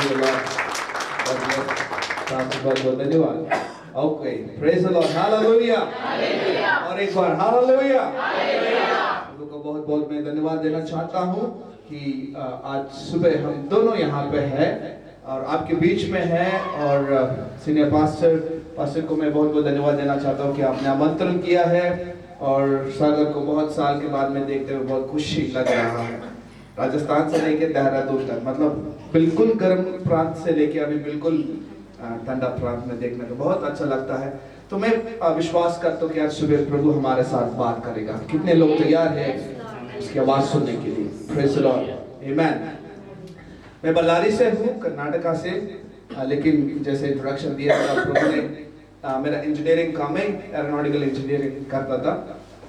बहुत बहुत धन्यवाद। Okay, praise the Lord, hallelujah. और एक बार हालेलुया। प्रभु को बहुत बहुत मैं धन्यवाद देना चाहता हूँ कि आज सुबह हम दोनों यहाँ पे हैं और आपके बीच में है। और सीनियर पास्टर को मैं बहुत बहुत धन्यवाद देना चाहता हूँ कि आपने आमंत्रण किया है और सागर को बहुत साल के बाद में देखते हुए बहुत खुशी लग रहा है। राजस्थान से लेके देहरादून तक, मतलब बिल्कुल गर्म प्रांत से लेके अभी बिल्कुल ठंडा प्रांत में देखने को बहुत अच्छा लगता है। तो मैं विश्वास करता हूँ कि आज सुबह प्रभु हमारे साथ बात करेगा। कितने लोग तैयार हैं उसकी आवाज सुनने के लिए? प्रेज द लॉर्ड, आमेन। मैं बल्लारी से हूँ, कर्नाटका से, लेकिन जैसे इंट्रोडक्शन दिया था प्रभु ने, मेरा इंजीनियरिंग काम है, एरोनॉटिकल इंजीनियरिंग करता था,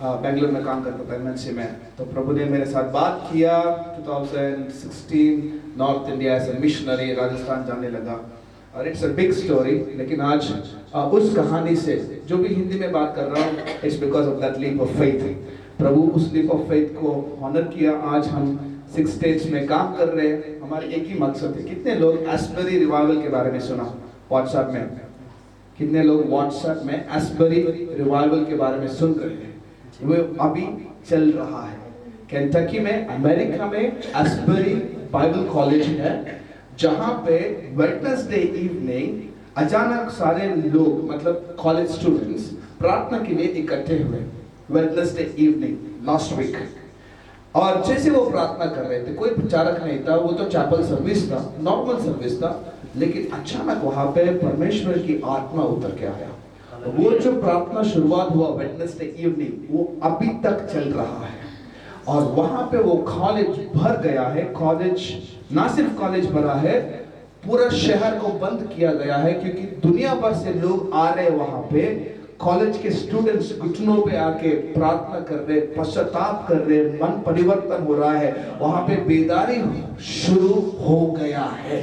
बेंगलुरु में काम करता था एमएनसी में। तो प्रभु ने मेरे साथ बात किया। 2016 north India as a missionary Rajasthan जाने लगा और इट्स अ बिग स्टोरी। लेकिन आज उस कहानी से जो भी हिंदी में बात कर रहा हूँ, it's because of that leap of faith. प्रभु उस लीप ऑफ फेथ को ऑनर किया। आज हम 6 स्टेट्स में काम कर रहे हैं। हमारे एक ही मकसद है। कितने लोग एस्बरी रिवाइवल के बारे में सुना व्हाट्सएप में? कितने लोग व्हाट्सएप में एस्बरी रिवाइवल के बारे में सुन रहे हैं? वो अभी चल रहा है केंटकी में, अमेरिका में। एस्बरी बाइबल कॉलेज है जहां पे वेडनेसडे इवनिंग अचानक सारे लोग, मतलब कॉलेज स्टूडेंट्स, प्रार्थना के लिए इकट्ठे हुए वेडनेसडे इवनिंग लास्ट वीक। और जैसे वो प्रार्थना कर रहे थे, कोई प्रचारक नहीं था, वो तो चैपल सर्विस था, नॉर्मल सर्विस था, लेकिन अचानक वहां पे परमेश्वर की आत्मा उतर के आया। वो जो प्रार्थना शुरुआत हुआ वेडनेसडे इवनिंग, वो अभी तक चल रहा है। और वहां पे वो कॉलेज भर गया है। कॉलेज ना सिर्फ कॉलेज भरा है, पूरा शहर को बंद किया गया है, क्योंकि दुनिया भर से लोग आ रहे हैं वहां पे। कॉलेज के स्टूडेंट्स घुटनों पे आके प्रार्थना कर रहे, पश्चाताप कर रहे, मन परिवर्तन हो रहा है। वहां पे बेदारी शुरू हो गया है।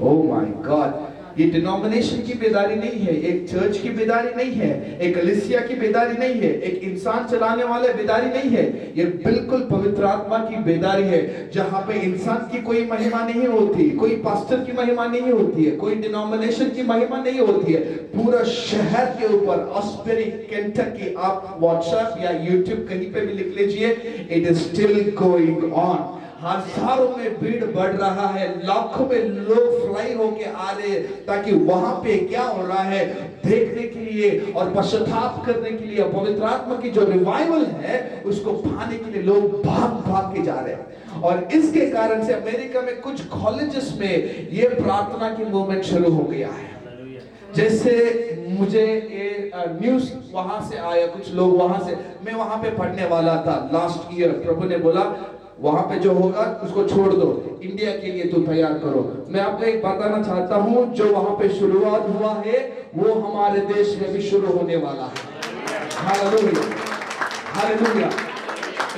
ओह माय गॉड, ये डिनोमिनेशन की बेदारी नहीं है, एक चर्च की बेदारी नहीं है, एक कलीसिया की बेदारी नहीं है, एक इंसान चलाने वाले बेदारी नहीं है। ये बिल्कुल पवित्र आत्मा की बेदारी है, जहां पे इंसान की कोई महिमा नहीं होती, कोई पास्टर की महिमा नहीं होती है, कोई डिनोमिनेशन की महिमा नहीं होती है। पूरा शहर के ऊपर एस्बरी केंटकी, आप व्हाट्सएप या यूट्यूब कहीं पे भी लिख लीजिए, it is still going on. हजारों में भीड़ बढ़ रहा है, लाखों में लोग फ्लाई होके आ रहे ताकि वहां पे क्या हो रहा है देखने के लिए और पश्चाताप करने के लिए। पवित्र आत्मा की जो रिवाइवल है उसको पाने के लिए लोग भाग भाग के जा रहे हैं। और इसके कारण से अमेरिका में कुछ कॉलेजेस में ये प्रार्थना की मूवमेंट शुरू हो गया है। जैसे मुझे ये न्यूज़ वहां से आया, कुछ लोग वहां से, मैं वहां पे पढ़ने वाला था लास्ट ईयर। प्रभु ने बोला वहां पे जो होगा उसको छोड़ दो, इंडिया के लिए तू तैयार करो। मैं आपको एक बताना चाहता हूं, जो वहां पे शुरुआत हुआ है वो हमारे देश में भी शुरू होने वाला है। Hallelujah, hallelujah.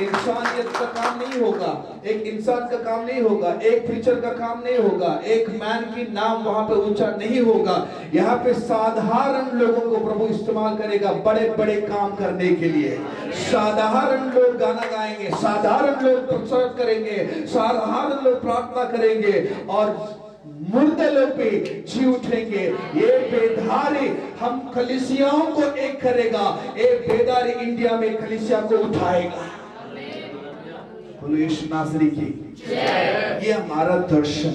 इंसानियत का काम नहीं होगा, एक इंसान का काम नहीं होगा, एक प्रीचर का काम नहीं होगा, एक मैन की नाम वहां पे ऊंचा नहीं होगा। यहाँ पे साधारण लोगों को प्रभु इस्तेमाल करेगा बड़े बड़े काम करने के लिए। साधारण लोग गाना गाएंगे, साधारण लोग प्रचार करेंगे, साधारण लोग प्रार्थना करेंगे और मुर्दे लोग भी जी उठेंगे। ये बेदारी हम कलीसियाओं को एक करेगा, एक बेदारी इंडिया में कलीसिया को उठाएगा। बोलो यीशु नासरी की जय। ये हमारा दर्शन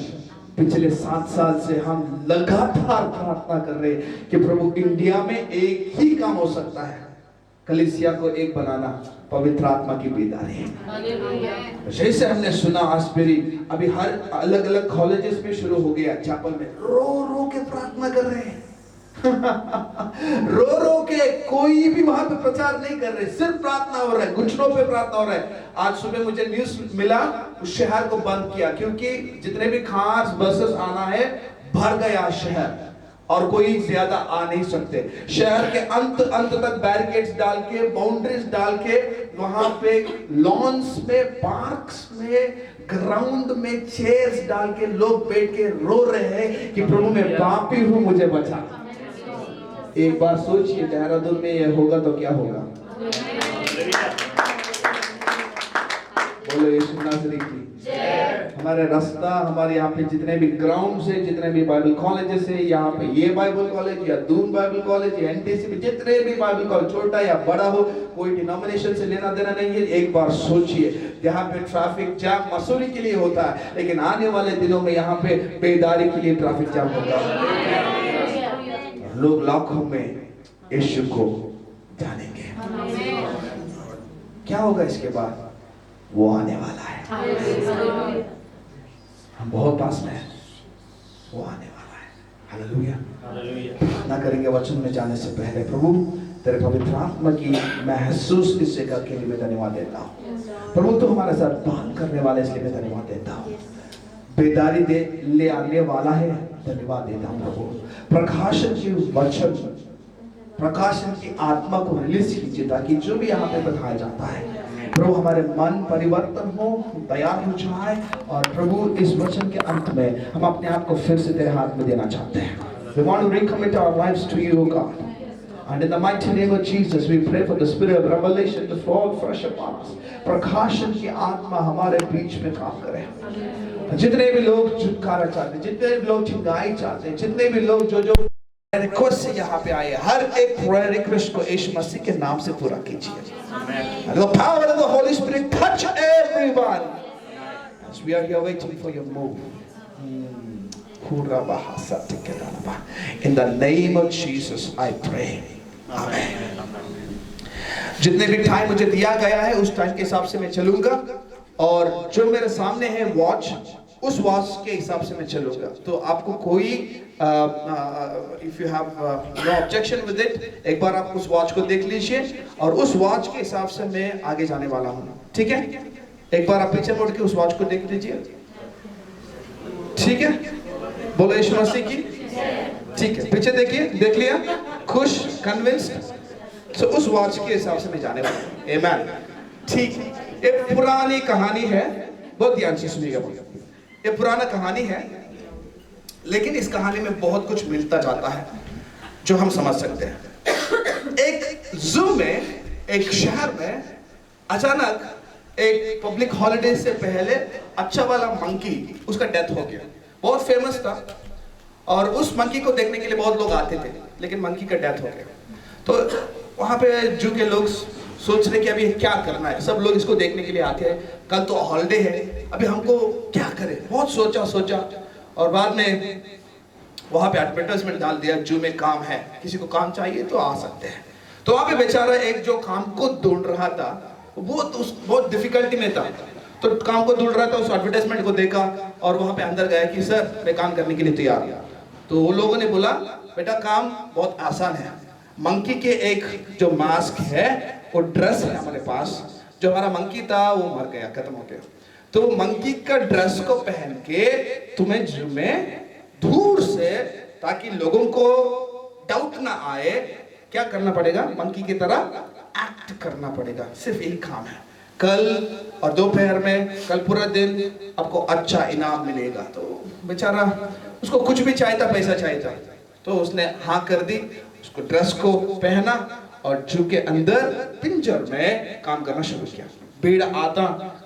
पिछले 7 साल से हम लगातार प्रार्थना कर रहे हैं कि प्रभु इंडिया में एक ही काम हो सकता है, कलीसिया को एक बनाना, पवित्र आत्मा की बेदारी। जैसे हमने सुना एस्बरी अभी हर अलग अलग कॉलेजेस में शुरू हो गया, चैपल में रो रो के प्रार्थना कर रहे हैं। रो रो के, कोई भी वहां पे प्रचार नहीं कर रहे, सिर्फ प्रार्थना हो रहा है, घुटनों पे प्रार्थना हो रहा है। आज सुबह मुझे न्यूज़ मिला, उस शहर को बंद किया क्योंकि जितने भी कार्स बसेस आना है भर गया शहर और कोई ज्यादा आ नहीं सकते। शहर के अंत तक बैरिकेड्स डाल के, बाउंड्रीज डाल के, वहां पे लॉन्स में, पार्क्स में, ग्राउंड में चेयर्स डाल के लोग बैठ के रो रहे हैं कि प्रभु मैं पापी हूं, मुझे बचा। एक बार सोचिए, देहरादून में ये होगा तो क्या होगा? बोलो यीशु नासरी की हमारे रास्ता, हमारे यहाँ पे जितने भी ग्राउंड से, जितने भी बाइबल कॉलेजेस है, यहाँ पे ये बाइबल कॉलेज या दून बाइबल कॉलेज या एनटीसी में जितने भी बाइबल कॉलेज, छोटा या बड़ा हो, कोई डिनोमिनेशन से लेना देना नहीं है। एक बार सोचिए, यहाँ पे ट्रैफिक जाम मसूरी के लिए होता है, लेकिन आने वाले दिनों में यहाँ पे बेदारी के लिए ट्रैफिक जाम होगा। लोग लाखों में यीशु को जानेंगे। क्या होगा इसके बाद? वो आने वाला है, हम बहुत पास में हैं, वो आने वाला है। हालेलुया। प्रार्थना करेंगे वचन में जाने से पहले। प्रभु तेरे पवित्र आत्मा की महसूस इस जगह के लिए मैं धन्यवाद देता हूँ। प्रभु तो हमारे साथ बात करने वाले, इसलिए मैं धन्यवाद देता हूँ। बेदारी दे ले आने वाला है, धन्यवाद देता हूँ प्रभु। प्रकाशन की वचन, प्रकाशन की आत्मा को रिलीज कीजिए, ताकि जो भी यहाँ पे बताया जाता है प्रभु हमारे मन परिवर्तन हो, तैयार हो जाए। और प्रभु इस वचन के अंत में हम अपने आप को फिर से तेरे हाथ में देना चाहते हैं। We want to recommit our lives to you, God. And in the mighty name of Jesus, we pray for the spirit of revelation to fall fresh upon us. प्रकाशन की आत्मा हमारे बीच में काम करे। जितने भी लोग छुटकारा चाहते हैं, जितने भी लोग छुटकाई चाहते हैं, जितने भी लोग जो रिक्वेस्ट से यहाँ पे आए, हर एक prayer request को यीशु मसीह के नाम से पूरा कीजिए। And the power of the Holy Spirit touch everyone as we are here waiting for your move. In the name of Jesus I pray. Amen. जितने भी टाइम मुझे दिया गया है उस टाइम के हिसाब से मैं चलूंगा, और जो मेरे सामने है वॉच, उस वॉच के हिसाब से मैं चलूंगा। तो आपको कोई if you have no objection with it, एक बार आप उस वॉच को देख लीजिए और उस वॉच के हिसाब से मैं आगे जाने वाला हूँ। ठीक है, एक बार आप पीछे मुड़ के उस वॉच को देख लीजिए। ठीक है, बोलो यीशु मसीह की। ठीक है, पीछे देखिए, देख लिया, खुश, कन्विंस्ड। तो उस वॉच के हिसाब से मैं जाने वाला हूँ। आमेन। ठीक है, एक पुरानी कहानी है, बहुत ध्यान से सुनिएगा। ये पुराना कहानी है, लेकिन इस कहानी में बहुत कुछ मिलता जाता है जो हम समझ सकते हैं। एक जू में, एक शहर में अचानक एक पब्लिक हॉलिडे से पहले अच्छा वाला मंकी, उसका डेथ हो गया। बहुत फेमस था और उस मंकी को देखने के लिए बहुत लोग आते थे, लेकिन मंकी का डेथ हो गया। तो वहां पे जू के लोग सोच रहे कि अभी क्या करना है, सब लोग इसको देखने के लिए आते हैं, कल तो हॉलिडे है, अभी हमको क्या करें। बहुत सोचा और बाद में वहां पे एडवर्टाइजमेंट डाल दिया, जू में काम है, किसी को काम चाहिए तो आ सकते हैं। तो वहां पे बेचारा एक जो काम को ढूंढ रहा था, वो बहुत डिफिकल्टी में था, तो काम को ढूंढ रहा था, उस एडवर्टाइजमेंट को देखा और वहां पे अंदर गया कि सर मैं काम करने के लिए तैयार हूं। तो वो लोगों ने बोला बेटा काम बहुत आसान है, मंकी के एक जो मास्क है, वो ड्रेस है हमारे पास, जो हमारा मंकी था वो मर गया, खत्म हो गया। तो मंकी का ड्रेस को पहन के तुम्हें जू में दूर से, ताकि लोगों को डाउट ना आए, क्या करना पड़ेगा? मंकी की तरह एक्ट करना पड़ेगा। सिर्फ एक काम है, कल और दोपहर में, कल पूरा दिन आपको अच्छा इनाम मिलेगा। तो बेचारा उसको कुछ भी चाहिए था, पैसा चाहिए था, तो उसने हाँ कर दी, उसको ड्रेस को पहना और जू के अंदर पिंजर में काम करना शुरू किया। भीड़ आता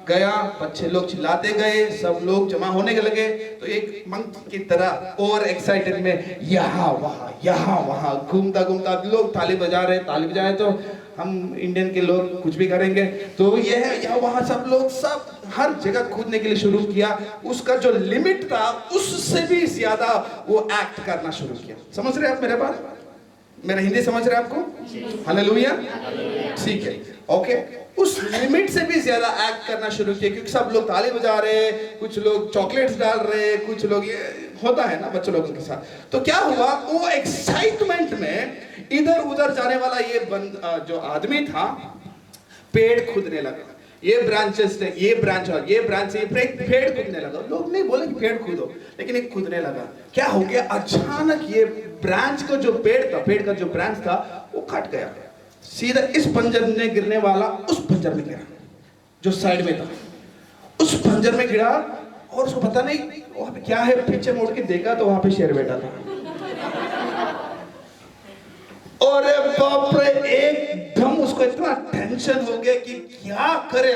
गया, बच्चे लोग चिल्लाते गए, सब लोग जमा होने के लगे। तो एक मंकी की तरह ओवर एक्साइटेड में यहाँ वहाँ घूमता लोग ताली बजा रहे, ताली बजाए तो हम इंडियन के लोग कुछ भी करेंगे, तो ये है यहाँ वहाँ, सब लोग सब हर जगह कूदने के लिए शुरू किया। उसका जो लिमिट था उससे भी ज्यादा वो एक्ट करना शुरू किया। समझ रहे आप मेरे बात? मेरा हिंदी समझ रहे आपको? हालेलुया। ठीक है, ओके। उस लिमिट से भी ज्यादा एक्ट करना शुरू किया, क्योंकि सब लोग ताली बजा रहे, कुछ लोग चॉकलेट्स डाल रहे, कुछ लोग, ये होता है ना बच्चों लोगों के साथ। तो क्या हुआ, वो एक्साइटमेंट में इधर उधर जाने वाला ये जो आदमी था, पेड़ खुदने लगा। ये ब्रांचेस से ये ब्रांच और ये ब्रांच से पेड़ कूदने लगा। लोग नहीं बोले कि पेड़ कूदो, लेकिन एक कूदने लगा। क्या हो गया, अचानक ये ब्रांच का जो पेड़ था, पेड़ का जो ब्रांच था वो कट गया, सीधा इस पंजर में गिरने वाला उस पंजर में गिरा, जो साइड में था उस पंजर में गिरा। और उसको पता नहीं वहां पे क्या है, पीछे मुड़ के देखा तो वहां पे शेर बैठा था। और बाप रे, एकदम उसको इतना टेंशन हो गया कि क्या करे।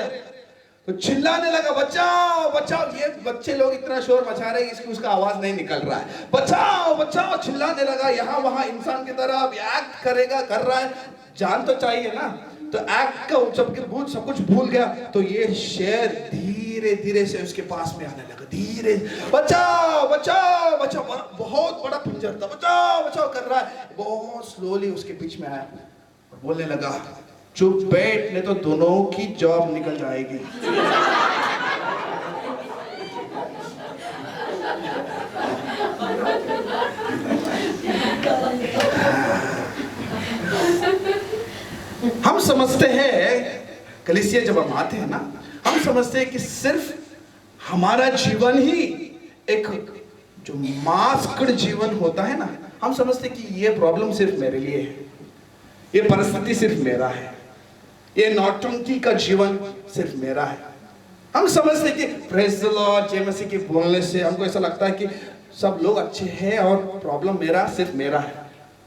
तो चिल्लाने लगा, बचाओ बचाओ। ये बच्चे लोग इतना शोर मचा रहे हैं, इसकी उसका आवाज नहीं निकल रहा है। बचाओ बचाओ चिल्लाने लगा, यहाँ वहां इंसान की तरह अब एक्ट करेगा, कर रहा है, जान तो चाहिए ना। तो एक्ट का सब कुछ भूल गया। तो ये शेर धीरे धीरे से उसके पास में आने लगा, धीरे, बचाओ बचाओ बचाओ, बहुत बड़ा पिंजर था, बचाओ बचाओ कर रहा है। बहुत स्लोली उसके बीच में आया और बोलने लगा, चुप बैठ, नहीं तो दोनों की जॉब निकल जाएगी। हम समझते हैं, कलीसिया जब हम आते हैं ना, हम समझते हैं कि सिर्फ हमारा जीवन ही एक जो मास्क्ड जीवन होता है ना, हम समझते हैं कि ये प्रॉब्लम सिर्फ मेरे लिए है, ये परिस्थिति सिर्फ मेरा है, ये नौटंकी का जीवन सिर्फ मेरा है। हम समझते हैं कि प्रेज़ द लॉर्ड, जय मसीह के बोलने से हमको ऐसा लगता है कि सब लोग अच्छे हैं और प्रॉब्लम सिर्फ मेरा है।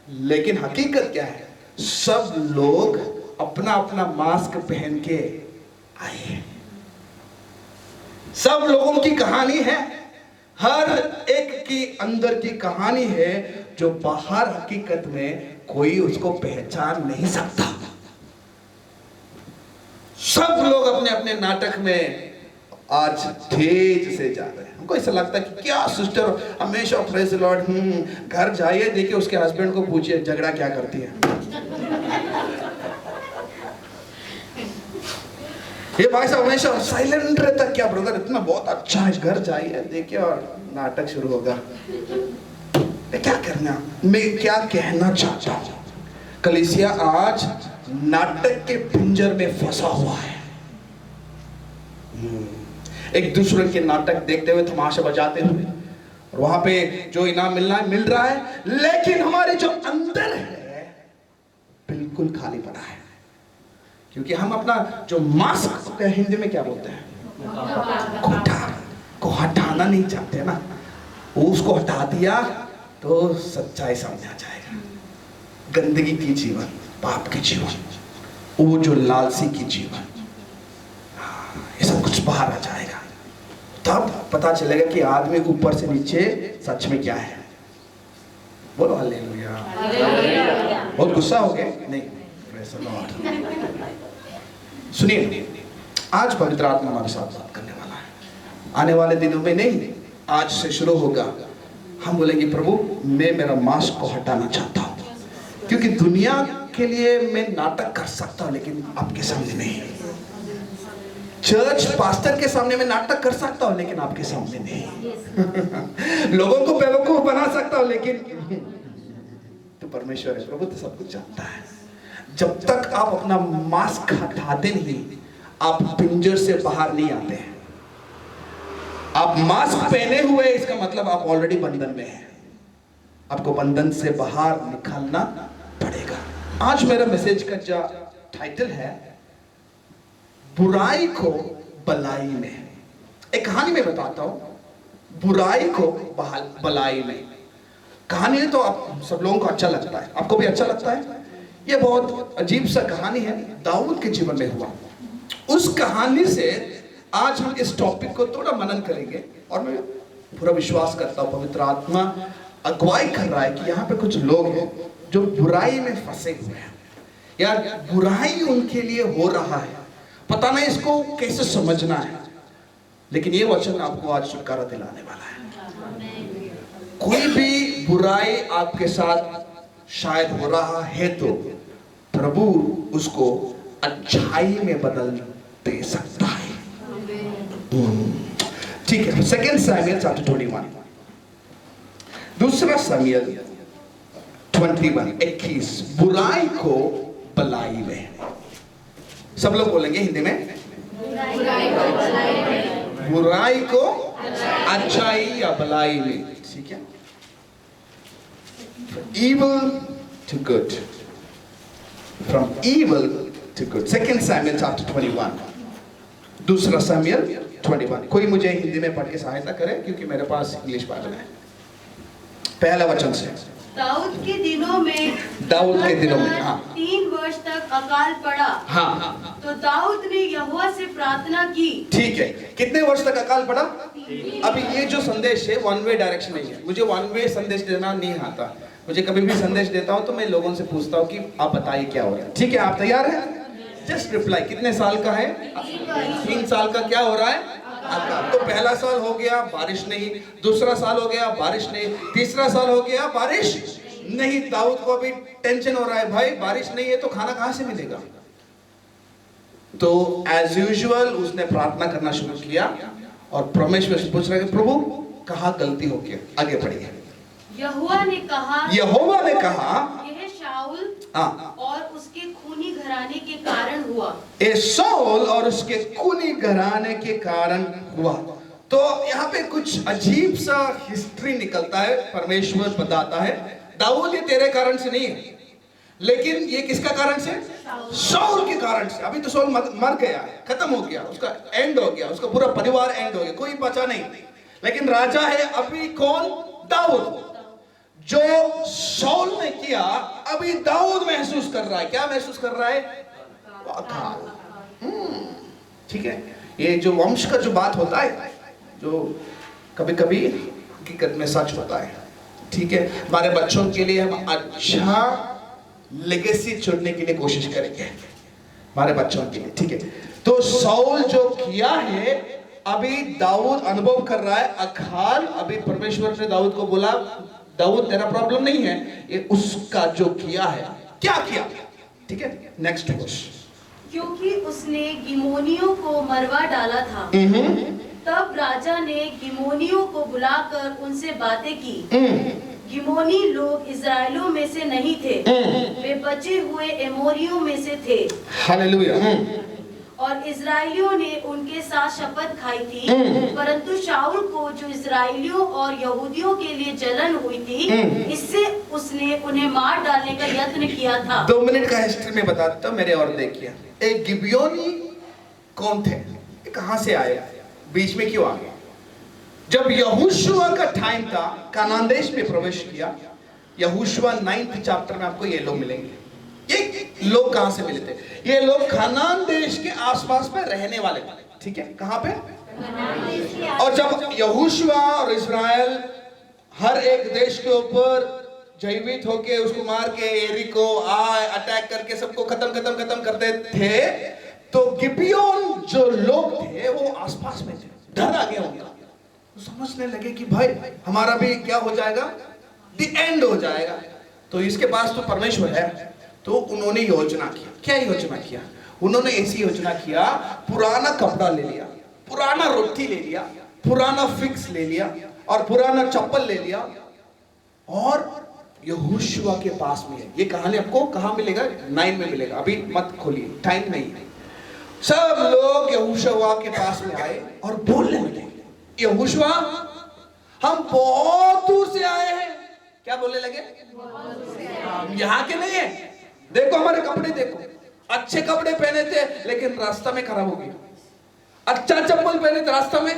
लेकिन हकीकत क्या है? सब लोग अपना अपना मास्क पहन के आए हैं। सब लोगों की कहानी है, हर एक की अंदर की कहानी है, जो बाहर हकीकत में कोई उसको पहचान नहीं सकता। सब लोग अपने अपने नाटक में आज तेज से जा रहे हैं। हमको ऐसा लगता है कि क्या सिस्टर हमेशा प्रेज़ द लॉर्ड, घर जाइए, देखिए उसके हस्बैंड को पूछिए झगड़ा क्या करती है। ये भाई साहब हमेशा साइलेंट रहता, क्या ब्रदर इतना बहुत अच्छा है, घर जाइए देखिए और नाटक शुरू होगा। क्या करना, मैं क्या कहना चाहता हूं, कलीसिया आज नाटक के पिंजर में फंसा हुआ है। एक दूसरे के नाटक देखते हुए, तमाशा बजाते हुए, और वहां पे जो इनाम मिलना है मिल रहा है, लेकिन हमारे जो अंदर है बिल्कुल खाली पड़ा है। क्योंकि हम अपना जो मास्क, हिंदी में क्या बोलते हैं, कोटा को हटाना नहीं चाहते ना। उसको हटा दिया तो सच्चाई सामने आ जाएगा। गंदगी की जीवन, पाप के जीवन, वो जो लालसी की जीवन, ये सब कुछ बाहर आ जाएगा। तब पता चलेगा कि आदमी ऊपर से नीचे सच में क्या है। बोलो हालेलुया। बहुत गुस्सा हो गए? नहीं, प्रेज़ द लॉर्ड। सुनिए, आज पवित्र आत्मा हमारे साथ बात करने वाला है। आने वाले दिनों में नहीं, आज से शुरू होगा। हम बोलेंगे, प्रभु मैं मेरा मास्क को हटाना चाहता हूँ, क्योंकि दुनिया के लिए मैं नाटक कर सकता हूँ लेकिन आपके सामने नहीं। चर्च पास्टर के सामने मैं नाटक कर सकता हूँ लेकिन आपके सामने नहीं। लोगों को बेवकूफ बना सकता हूँ लेकिन तो परमेश्वर है, प्रभु तो सब कुछ जानता है। जब तक आप अपना मास्क हटाते नहीं, आप पिंजर से बाहर नहीं आते हैं। आप मास्क पहने हुए, इसका मतलब आप ऑलरेडी बंधन में हैं। आपको बंधन से बाहर निकलना पड़ेगा। आज मेरा मैसेज का जो टाइटल है, बुराई को भलाई में। एक कहानी में बताता हूं, बुराई को भलाई में। कहानी तो आप सब लोगों को अच्छा लगता है, आपको भी अच्छा लगता है। ये बहुत अजीब सा कहानी है, दाऊद के जीवन में हुआ। उस कहानी से आज हम इस टॉपिक को थोड़ा मनन करेंगे, और मैं पूरा विश्वास करता हूं पवित्र आत्मा अगुवाई कर रहा है कि यहाँ पे कुछ लोग हैं जो बुराई में फंसे हुए हैं, या बुराई उनके लिए हो रहा है, पता नहीं इसको कैसे समझना है। लेकिन ये वचन आपको आज छुटकारा दिलाने वाला है। कोई भी बुराई आपके साथ शायद हो रहा है तो प्रभु उसको अच्छाई में बदल दे सकता है। ठीक है, 2 Samuel chapter 21, दूसरा सामुएल 21 बुराई को भलाई में। सब लोग बोलेंगे हिंदी में, बुराई को अच्छाई या भलाई में। ठीक है, evil to good, from evil to good। 2 Samuel chapter 21, दूसरा सामुएल 21। कोई मुझे हिंदी में पढ़ के सहायता करे, क्योंकि मेरे पास इंग्लिश बाइबल है। पहला वचन से, दाऊद के दिनों में हाँ 3 वर्ष तक अकाल पड़ा। हाँ तो दाऊद ने यहोवा से प्रार्थना की। ठीक है, कितने वर्ष तक अकाल पड़ा? अभी ये जो संदेश है वन वे डायरेक्शन नहीं है, मुझे वन वे संदेश देना नहीं आता। मुझे कभी भी संदेश देता हूँ तो मैं लोगों से पूछता हूँ कि आप बताइए क्या हो रहा है। ठीक है, आप तैयार हैं? Just reply. कितने साल का है? 3 साल का क्या हो रहा है? अकाल। तो पहला साल हो गया बारिश नहीं, दूसरा साल हो गया बारिश नहीं, तीसरा साल हो गया बारिश नहीं। दाऊद को अभी टेंशन हो रहा है, भाई बारिश नहीं है तो खाना कहां से मिलेगा? तो एज यूजुअल उसने प्रार्थना करना शुरू किया और परमेश्वर से पूछ रहा है, प्रभु कहाँ गलती हो गई? आगे बढ़िए। यहोवा ने कहा, यह शाऊल और उसके खूनी घराने के कारण हुआ। ये शाऊल और उसके खूनी घराने के कारण हुआ। तो यहाँ पे कुछ अजीब सा हिस्ट्री निकलता है। परमेश्वर बताता है दाऊद ये तेरे कारण से नहीं है, लेकिन ये किसका कारण से? शाऊल के कारण से। अभी तो शाऊल मर गया, खत्म हो गया, उसका एंड हो गया, उसका पूरा परिवार एंड हो गया, कोई बचा नहीं। लेकिन राजा है अभी कौन? दाऊद। जो शाऊल ने किया अभी दाऊद महसूस कर रहा है। क्या महसूस कर रहा है? अकाल। ठीक है, ये जो वंश का जो बात होता है, जो कभी कभी हकीकत में सच होता है। ठीक है, हमारे बच्चों के लिए हम अच्छा लेगेसी छोड़ने के लिए कोशिश करेंगे हमारे बच्चों के लिए। ठीक है, तो शाऊल जो किया है अभी दाऊद अनुभव कर रहा है अकाल। अभी परमेश्वर ने दाऊद को बोला, दाऊद तेरा प्रॉब्लम नहीं है, ये उसका जो किया है। क्या किया? ठीक है, नेक्स्ट वर्स। क्योंकि उसने गिमोनियों को मरवा डाला था। तब राजा ने गिमोनियों को बुलाकर उनसे बातें की। गिमोनी लोग इस्राएलियों में से नहीं थे, वे बचे हुए एमोरियों में से थे। हालेलुया। और इस्राएलियों ने उनके साथ शपथ खाई थी, परंतु शाऊल को जो इस्राएलियों और यहूदियों के लिए जलन हुई थी, इससे उसने उन्हें मार डालने का यत्न किया था। 2 मिनट का हिस्ट्री में बताता हूँ मेरे और देखिए। एक गिबियोनी कौन थे? कहां से आए? बीच में क्यों आ गए? जब यहोशुआ का टाइम था, कनान देश में प्रवेश किया। यहोशुआ 9th चैप्टर में आपको ये लोग मिलेंगे। ये लोग कहां से मिले थे? ये लोग कनान देश के आसपास में रहने वाले थे। ठीक है, कहां पे? और जब यहोशुआ और इस्राएल हर एक देश के ऊपर जयवीत होके उसको मार के एरिको अटैक करके सबको खत्म करते थे, तो गिबियोन जो लोग थे वो आसपास में थे। डर आ गया उनका, तो समझने लगे कि भाई हमारा भी क्या हो जाएगा? द एंड हो जाएगा। तो इसके पास तो परमेश्वर है। तो उन्होंने योजना किया। क्या योजना किया? उन्होंने ऐसी योजना किया, पुराना कपड़ा ले लिया, पुराना रोटी ले लिया, पुराना फिक्स ले लिया और पुराना चप्पल ले लिया और यहोशुआ के पास में है। ये कहानी आपको कहां मिलेगा? 9 में मिलेगा। अभी मत खोलिए, टाइम नहीं है। सब लोग यहोशुआ के पास में आए और बोलने लगे, यहोशुआ हम बहुत दूर से आए हैं। क्या बोलने लगे? हम यहाँ के नहीं है, देखो हमारे कपड़े देखो, अच्छे कपड़े पहने थे लेकिन रास्ता में खराब हो गया। अच्छा चप्पल पहने थे, रास्ता में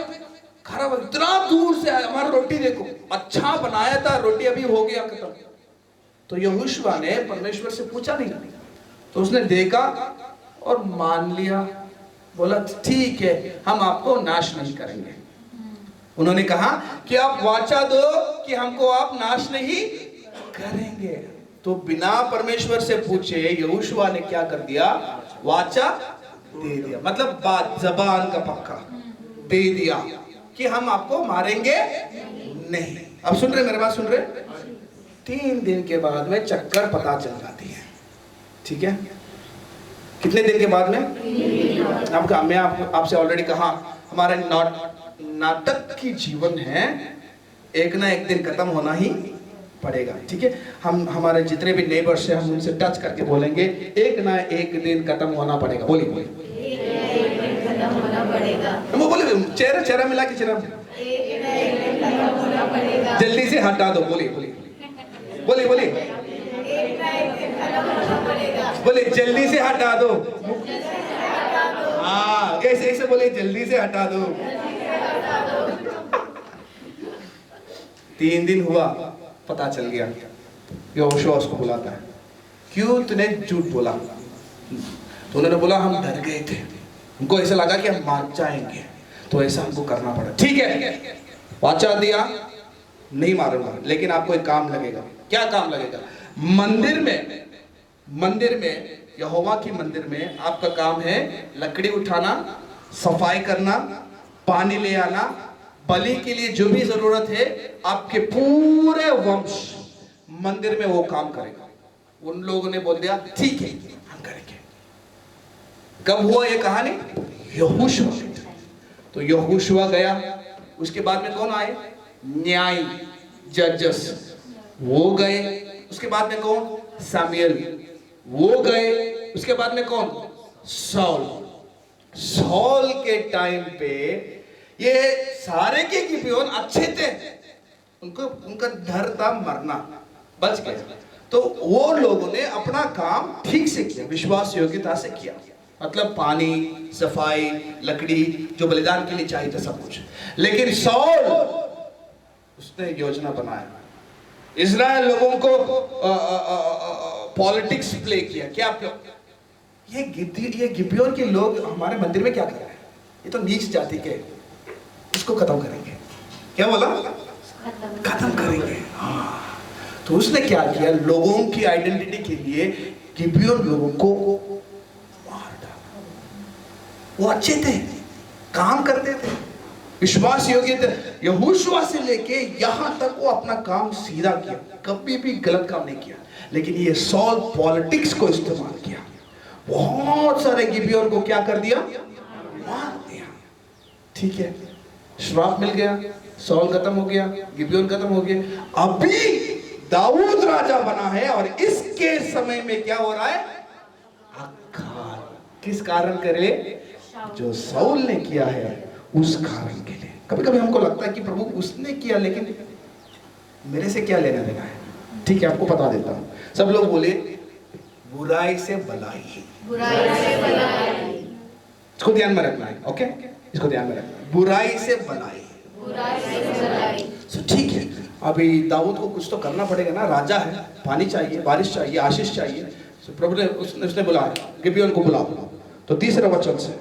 खराब हो गया। इतना दूर से आए, हमारा रोटी देखो, अच्छा बनाया था, रोटी अभी हो गया खत्म। तो यहोशुआ ने परमेश्वर से पूछा नहीं, तो उसने देखा और मान लिया। बोला ठीक है, हम आपको नाश नहीं करेंगे। उन्होंने कहा कि आप वाचा दो कि हमको आप नाश नहीं करेंगे। तो बिना परमेश्वर से पूछे यहोशुआ ने क्या कर दिया? वाचा दे दिया। मतलब बात जबान का पक्का दे दिया कि हम आपको मारेंगे नहीं। अब सुन रहे, मेरे बात सुन रहे? 3 दिन के बाद में चक्कर पता चल जाती है। ठीक है, कितने दिन के बाद में? आपका मैं आपसे ऑलरेडी कहा, हमारा नाटक की जीवन है, एक ना एक दिन खत्म होना ही पड़ेगा। ठीक है, हम हमारे जितने भी नेबर्स हैं हम उनसे टच करके बोलेंगे एक ना एक दिन खत्म होना पड़ेगा। बोलिए बोलिए, एक दिन खत्म होना पड़ेगा। वो बोले चेहरा मिला के चेहरा, एक ना एक दिन खत्म होना पड़ेगा। जल्दी से हटा दो। बोलिए बोलिए बोलिए बोलिए, एक ना एक दिन खत्म होना पड़ेगा। बोलिए जल्दी से हटा दो। हाँ, ऐसे ऐसे बोलिए, जल्दी से हटा दो। 3 दिन हुआ, पता चल गया। यहोशू उसको बुलाता है, क्यों तूने झूठ बोला? तो उन्होंने बोला हम डर गए थे, हमको ऐसा लगा कि हम मार जाएंगे, तो ऐसा हमको करना पड़ा। ठीक है, वाचा दिया, नहीं मारूंगा, लेकिन आपको एक काम लगेगा। क्या काम लगेगा? मंदिर में यहोवा की मंदिर में आपका काम है लकड़ी उठाना, सफाई करना, पानी ले आना, बलि के लिए जो भी जरूरत है, आपके पूरे वंश मंदिर में वो काम करेगा। उन लोगों ने बोल दिया ठीक है हम करेंगे। कब हुआ ये कहानी? यहोशू। तो यहोशू गया, उसके बाद में कौन आए? न्याय, जजेस, वो गए। उसके बाद में कौन? सामुएल, वो गए। उसके बाद में कौन? सौल के टाइम पे ये सारे के गिबेयोन अच्छे थे, उनका डर था मरना, बच गए। तो वो लोगों ने अपना काम ठीक से किया, विश्वास योग्यता से किया, मतलब पानी, सफाई, लकड़ी, जो बलिदान के लिए चाहिए था सब कुछ। लेकिन सौल, उसने एक योजना बनाया, इजराइल लोगों को पॉलिटिक्स प्ले किया। क्या? ये गिबेयोन के लोग हमारे मंदिर में क्या कर रहे हैं? ये तो नीच जाति के, इसको खत्म करेंगे। क्या बोला? खत्म करेंगे। हाँ, तो उसने क्या किया? लोगों की आइडेंटिटी के लिए गिबेयोन लोगों को मार डाला। वो अच्छे थे, काम करते थे, विश्वास योग्य थे। यहोशू से लेके यहां तक वो अपना काम सीधा किया, कभी भी गलत काम नहीं किया। लेकिन ये सौल पॉलिटिक्स को इस्तेमाल किया, बहुत सारे गिबेयोन को क्या कर दिया? मार दिया। ठीक है, श्राप मिल गया, सौल खत्म हो गया, गिबेयोन खत्म हो गया। अभी दाऊद राजा बना है और इसके समय में क्या हो रहा है? अकाल। किस कारण करे? जो सौल ने किया है उस कारण के लिए। कभी कभी हमको लगता है कि प्रभु उसने किया, लेकिन मेरे से क्या लेना देना है? ठीक है, आपको बता देता हूं। सब लोग बोले बुराई से भलाई, बुराई से भलाई। इसको ध्यान में रखना है, ओके? इसको ध्यान में रखना है, बुराई से भलाई, बुराई से भलाई। तो ठीक है, अभी दाऊद को कुछ तो करना पड़ेगा ना, राजा है, पानी चाहिए, बारिश चाहिए, आशीष चाहिए। तो प्रभु ने उसने बुलाया, गिबेयोन को बुलाओ। तो तीसरे वचन से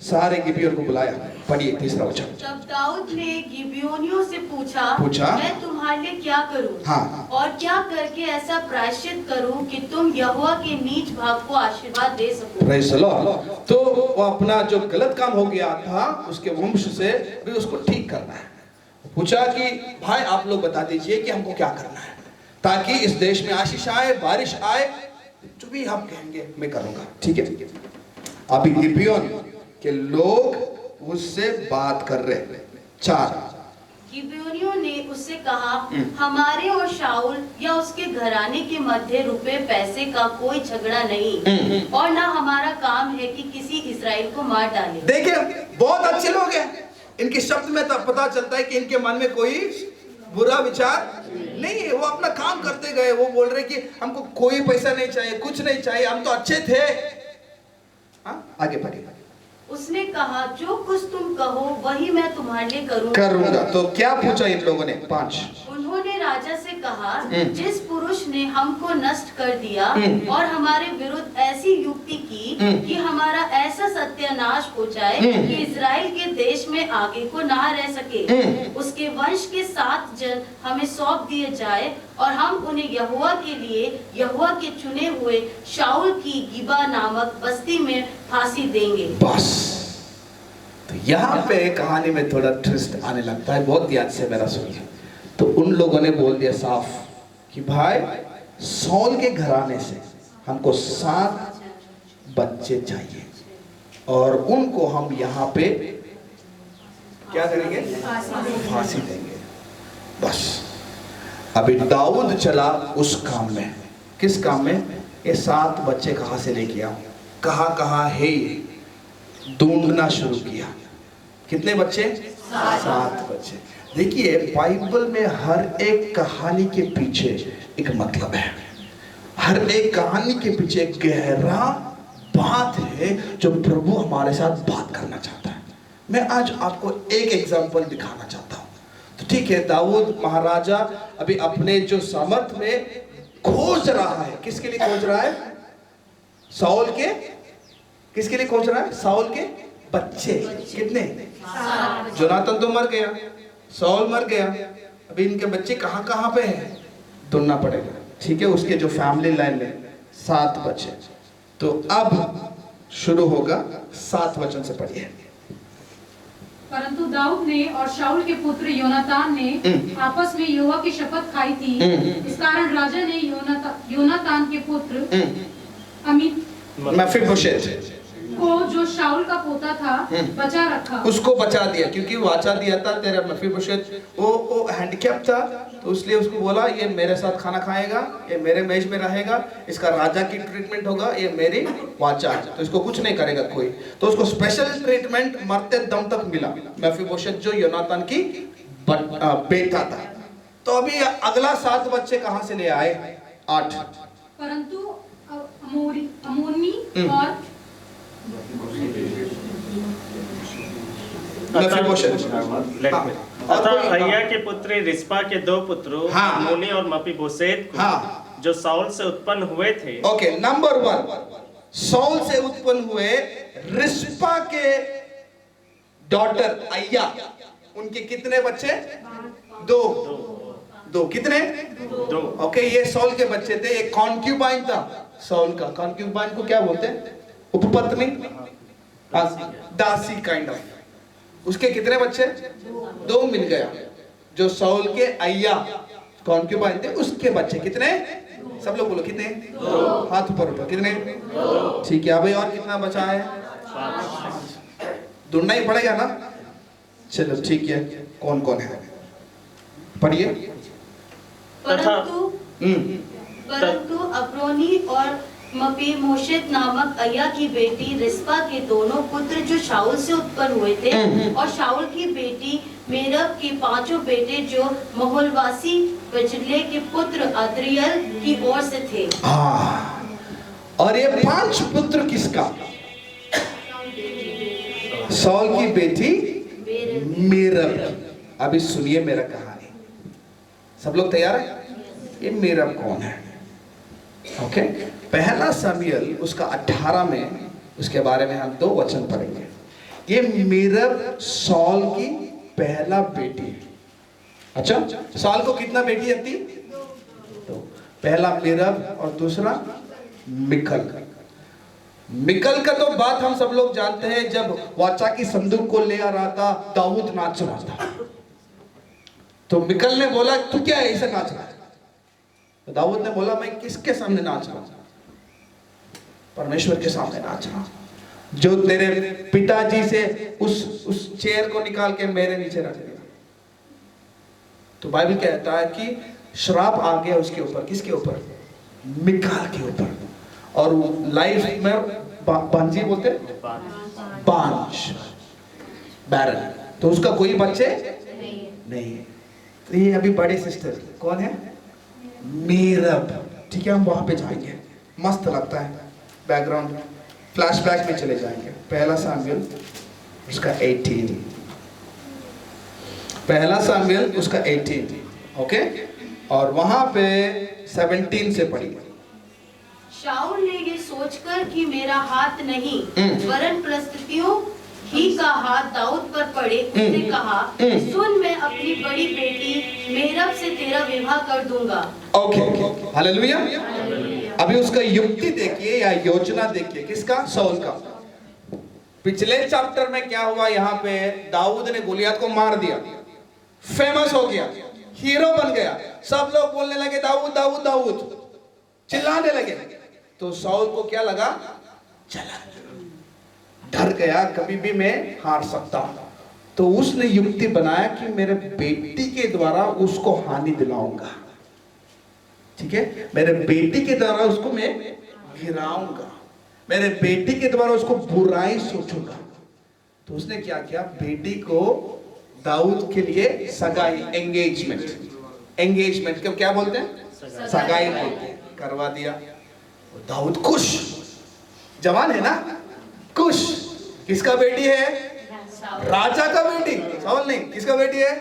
सारे गिबेयोन को बुलाया। पढ़िए तीसरा वचन। तब दाऊद ने गिबेयोनियों से पूछा मैं तुम्हारे लिए क्या करूं? हाँ। और क्या करके ऐसा प्रायश्चित करूं कि तुम यहोवा के नीच भाग को आशीर्वाद दे सको? Praise the Lord. तो वो अपना जो गलत काम हो गया था उसके वंश से भी उसको ठीक करना है। पूछा कि भाई आप लोग बता दीजिए कि हमको क्या करना है ताकि इस देश में आशीष आए, बारिश आए, जो भी हम कहेंगे मैं करूंगा। ठीक है, अभी गिबेयोन के लोग उससे बात कर रहे हैं। 4 गिबेयोनियों ने उससे कहा हमारे और शाऊल या उसके घराने के मध्य रुपए पैसे का कोई झगड़ा नहीं, और ना हमारा काम है कि किसी इस्राएल को मार डाले। देखिए, बहुत अच्छे लोग हैं, इनके शब्द में तब पता चलता है कि इनके मन में कोई बुरा विचार नहीं है। वो अपना काम करते गए, वो बोल रहे कि हमको कोई पैसा नहीं चाहिए, कुछ नहीं चाहिए, हम तो अच्छे थे। हाँ, आगे बढ़िए। उसने कहा जो कुछ तुम कहो वही मैं तुम्हारे लिए करूंगा। तो क्या पूछा इन लोगों ने? 5 उन्होंने राजा से कहा जिस पुरुष ने हमको नष्ट कर दिया और हमारे विरुद्ध ऐसी युक्ति की कि हमारा ऐसा सत्यानाश हो जाए कि इजराइल के देश में आगे को ना रह सके, उसके वंश के 7 जन हमें सौंप दिए जाए और हम उन्हें यहोवा के लिए यहोवा के चुने हुए शाऊल की गिबा नामक बस्ती में फांसी देंगे। बस, तो यहाँ पे कहानी में थोड़ा ट्विस्ट आने लगता है, बहुत ध्यान से मेरा सुनिए। तो उन लोगों ने बोल दिया साफ कि भाई सौल के घराने से हमको 7 बच्चे चाहिए और उनको हम यहाँ पे क्या करेंगे? फांसी देंगे। बस, अभी दाऊद चला उस काम में। किस काम में? ये 7 बच्चे कहाँ से लेके आऊं, कहाँ है ये, ढूंढना शुरू किया। कितने बच्चे? 7 बच्चे। देखिए, बाइबल में हर एक कहानी के पीछे एक मतलब है, हर एक कहानी के पीछे एक गहरा बात है जो प्रभु हमारे साथ बात करना चाहता है। मैं आज आपको एक एग्जाम्पल दिखाना चाहता हूँ। तो ठीक है, दाऊद महाराजा अभी अपने जो सामर्थ में खोज रहा है। किसके लिए खोज रहा है? शाऊल के, किसके लिए खोज रहा है? शाऊल के बच्चे। कितने? जोनाथन तो मर गया, शाऊल मर गया, अभी इनके बच्चे कहां कहां पे हैं ढूंढना पड़ेगा। ठीक है, उसके जो फैमिली लाइन में 7 बच्चे। तो अब शुरू होगा 7 वचन से पढ़िए। परंतु दाऊद ने और शाऊल के पुत्र योनातान ने आपस में यहोवा की शपथ खाई थी। इस कारण राजा ने योनातान के पुत्र मेफीबोशेत को, जो शाऊल का पोता था, बचा रखा। उसको बचा दिया, क्योंकि वाचा दिया था तेरा मेफीबोशेत वो हैंडीकैप था, तो इसलिए उसको बोला ये मेरे साथ खाना खाएगा, ये मेरे मेज में रहेगा, इसका राजा की ट्रीटमेंट होगा, ये मेरी वाचा है, तो इसको कुछ नहीं करेगा कोई। तो उसको स्पेशल ट्रीटमेंट मरते दम तक मिला। मेफीबोशेत जो योनातान की बेटा था। तो अभी अगला 7 बच्चे कहां से ले आए? 8। परंतु अमोनी और अतः अय्या के पुत्री रिस्पा के 2 पुत्रों अमोनी और मपीबोशेत को, जो शाऊल से उत्पन्न हुए थे। ओके, नंबर 1, शाऊल से उत्पन्न हुए रिस्पा के डॉटर अय्या, उनके कितने बच्चे? 2। कितने? 2। ओके, ये शाऊल के बच्चे थे। एक कॉन्क्यूबाइन था शाऊल का। कॉन्क्यूबाइन को क्या बोलते हैं? उपपत्नी, दासी काइंड ऑफ। उसके कितने बच्चे? 2 मिल गया। जो शाऊल के अय्या कॉन्क्यूबाइन थे, उसके बच्चे कितने? सब लोग बोलो कितने? 2। हाथ ऊपर उठो, कितने? 2। ठीक है, अभी और कितना बचा है? 5। ढूंढना ही पड़ेगा ना। चलो ठीक है, कौन कौन है पढ़िए। परंतु अप्रोनी और मपीबोशेत नामक अय्या की बेटी रिस्पा के दोनों पुत्र जो शाऊल से उत्पन्न हुए थे, और शाऊल की बेटी मेरब के 5 बेटे जो महलवासी बजले के पुत्र अद्रियल की ओर से थे। और ये 5 पुत्र किसका? शाऊल की बेटी मेरब। अभी सुनिए मेरा कहानी। सब लोग तैयार है? ये मेरब कौन है? ओके, पहला शमूएल उसका 18 में उसके बारे में हम 2 वचन पढ़ेंगे। ये मेरब शाऊल की पहला बेटी है। अच्छा, शाऊल को कितना बेटी थी? 2। पहला मेरब और दूसरा मिकल। मिकल का तो बात हम सब लोग जानते हैं, जब वाचा की संदूक को ले आ रहा था, दाऊद नाच रहा था, तो मिकल ने बोला तू क्या ऐसा नाच रहा है? तो दाऊद ने बोला मैं किसके सामने नाच रहा हूं? परमेश्वर के सामने नाच रहा हूं, जो तेरे पिताजी से उस चेयर को निकाल के मेरे नीचे रख दिया। तो बाइबल कहता है कि श्राप आ गया उसके ऊपर। किसके ऊपर? मिकाल के ऊपर। और लाइफ में बांझी बोलते, बांझ, बैरन। तो उसका कोई बच्चे नहीं है। तो ये अभी बड़े सिस्टर कौन है? मेरब। ठीक है, हम वहां पे जाएंगे, मस्त लगता है बैकग्राउंड, फ्लैशबैक में चले जाएंगे। पहला शमूएल उसका 18, पहला शमूएल उसका 18, ओके, और वहां पे 17 से पढ़िए। शाऊल ने ये सोचकर कि मेरा हाथ नहीं वरन परिस्थितियों ही का हाथ दाऊद पर पड़े, उसने कहा सुन, मैं अपनी बड़ी बेटी मेरब से तेरा विवाह कर दूंगा। Okay, hallelujah. अभी उसका युक्ति देखिए या योजना देखिए। किसका? शाऊल का। पिछले चैप्टर में क्या हुआ? यहाँ पे दाऊद ने गोलियत को मार दिया, फेमस हो गया, हीरो बन गया, सब लोग बोलने लगे दाऊद दाऊद दाऊद, चिल्लाने लगे। तो शाऊल को क्या लगा? चला, डर गया, कभी भी मैं हार सकता। तो उसने युक्ति बनाया कि मेरे बेटी के द्वारा उसको हानि दिलाऊंगा। ठीक है, मेरे बेटी के द्वारा उसको मैं गिराऊंगा, मेरे बेटी के द्वारा उसको बुराई सोचूंगा। तो उसने क्या किया? बेटी को दाऊद के लिए सगाई, एंगेजमेंट क्या बोलते हैं? सगाई बोलते हैं, करवा दिया। दाऊद खुश, जवान है ना, खुश। किसका बेटी है? राजा का बेटी, शाऊल नहीं। किसका बेटी है?